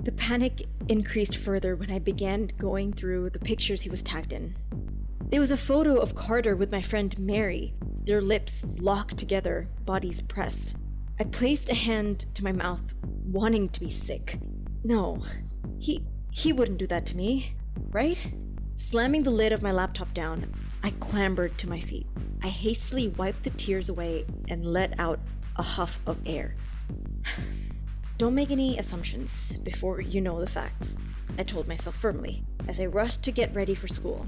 The panic increased further when I began going through the pictures he was tagged in. There was a photo of Carter with my friend Mary, their lips locked together, bodies pressed. I placed a hand to my mouth, wanting to be sick. No, he wouldn't do that to me, right? Slamming the lid of my laptop down, I clambered to my feet. I hastily wiped the tears away and let out a huff of air. Don't make any assumptions before you know the facts, I told myself firmly, as I rushed to get ready for school.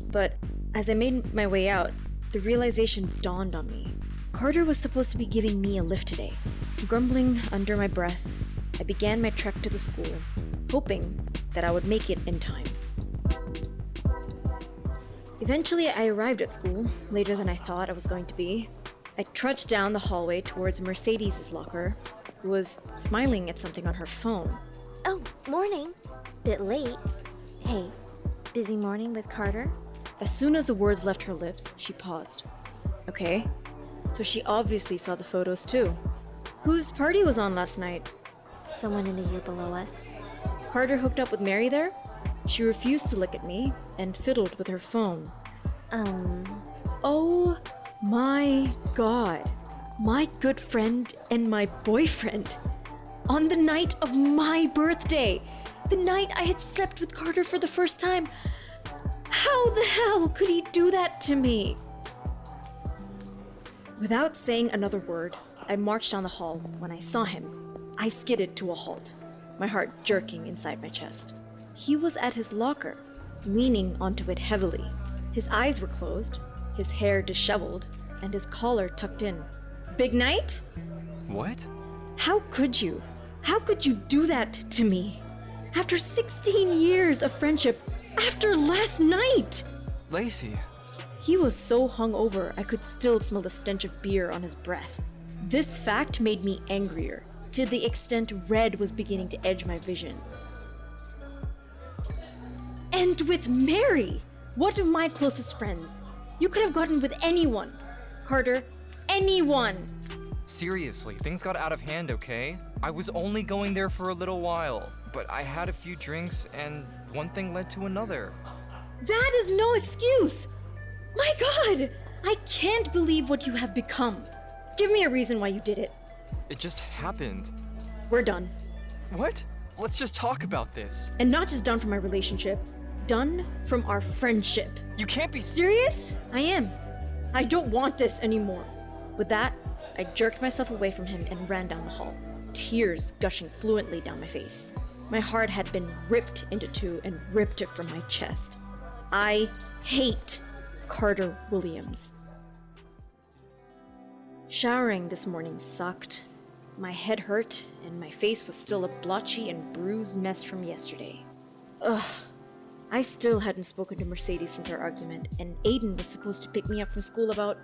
But as I made my way out, the realization dawned on me. Carter was supposed to be giving me a lift today. Grumbling under my breath, I began my trek to the school, hoping that I would make it in time. Eventually, I arrived at school, later than I thought I was going to be. I trudged down the hallway towards Mercedes' locker, who was smiling at something on her phone. Oh, morning. Bit late. Hey, busy morning with Carter? As soon as the words left her lips, she paused. Okay, so she obviously saw the photos too. Whose party was on last night? Someone in the year below us. Carter hooked up with Mary there? She refused to look at me and fiddled with her phone. Oh my god. My good friend and my boyfriend. On the night of my birthday. The night I had slept with Carter for the first time. How the hell could he do that to me? Without saying another word, I marched down the hall. When I saw him, I skidded to a halt, my heart jerking inside my chest. He was at his locker, leaning onto it heavily. His eyes were closed, his hair disheveled, and his collar tucked in. Big night? What? How could you? How could you do that to me? After 16 years of friendship, after last night! Lacey. He was so hungover I could still smell the stench of beer on his breath. This fact made me angrier, to the extent red was beginning to edge my vision. And with Mary! One of my closest friends. You could have gotten with anyone. Carter, anyone! Seriously, things got out of hand, okay? I was only going there for a little while, but I had a few drinks and one thing led to another. That is no excuse! My god! I can't believe what you have become. Give me a reason why you did it. It just happened. We're done. What? Let's just talk about this. And not just done from our relationship. Done from our friendship. You can't be Serious? I am. I don't want this anymore. With that, I jerked myself away from him and ran down the hall, tears gushing fluently down my face. My heart had been ripped into two and ripped from my chest. I hate Carter Williams. Showering this morning sucked. My head hurt, and my face was still a blotchy and bruised mess from yesterday. Ugh. I still hadn't spoken to Mercedes since our argument, and Aiden was supposed to pick me up from school about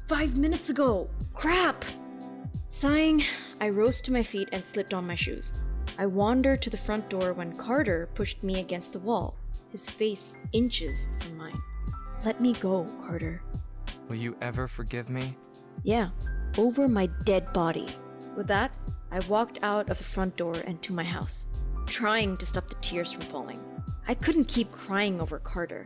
5 minutes ago. Crap! Sighing, I rose to my feet and slipped on my shoes. I wandered to the front door when Carter pushed me against the wall, his face inches from mine. Let me go, Carter. Will you ever forgive me? Yeah, over my dead body. With that, I walked out of the front door and to my house, trying to stop the tears from falling. I couldn't keep crying over Carter.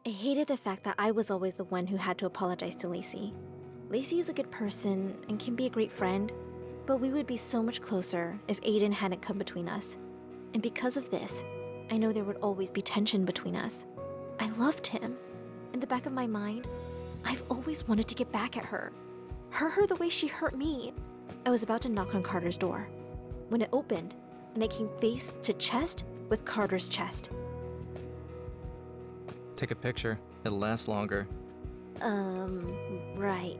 I hated the fact that I was always the one who had to apologize to Lacey. Lacey is a good person and can be a great friend, but we would be so much closer if Aiden hadn't come between us. And because of this, I know there would always be tension between us. I loved him. In the back of my mind, I've always wanted to get back at her. Hurt her the way she hurt me. I was about to knock on Carter's door when it opened, and I came face to chest with Carter's chest. Take a picture. It'll last longer. Right.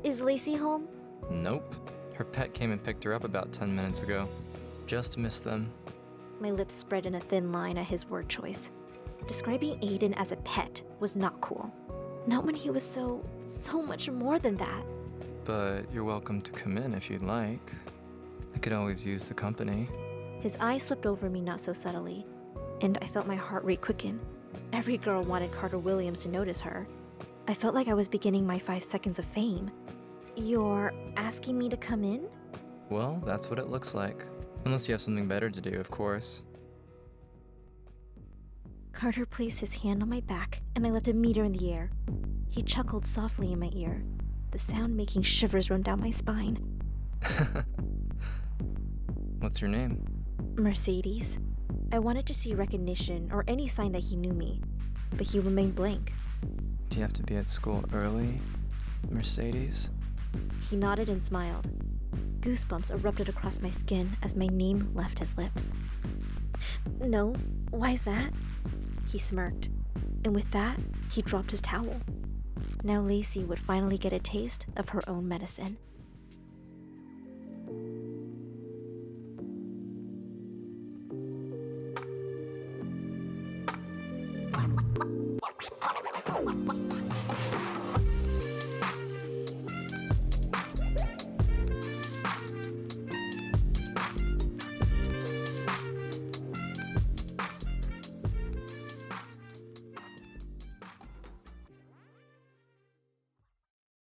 Is Lacey home? Nope. Her pet came and picked her up about 10 minutes ago. Just missed them. My lips spread in a thin line at his word choice. Describing Aiden as a pet was not cool. Not when he was so much more than that. But you're welcome to come in if you'd like. I could always use the company. His eyes swept over me not so subtly, and I felt my heart rate quicken. Every girl wanted Carter Williams to notice her. I felt like I was beginning my 5 seconds of fame. You're asking me to come in? Well, that's what it looks like. Unless you have something better to do, of course. Carter placed his hand on my back, and I left a meter in the air. He chuckled softly in my ear, the sound making shivers run down my spine. What's your name? Mercedes. I wanted to see recognition or any sign that he knew me, but he remained blank. Do you have to be at school early, Mercedes? He nodded and smiled. Goosebumps erupted across my skin as my name left his lips. No, why's that? He smirked, and with that, he dropped his towel. Now Lacey would finally get a taste of her own medicine.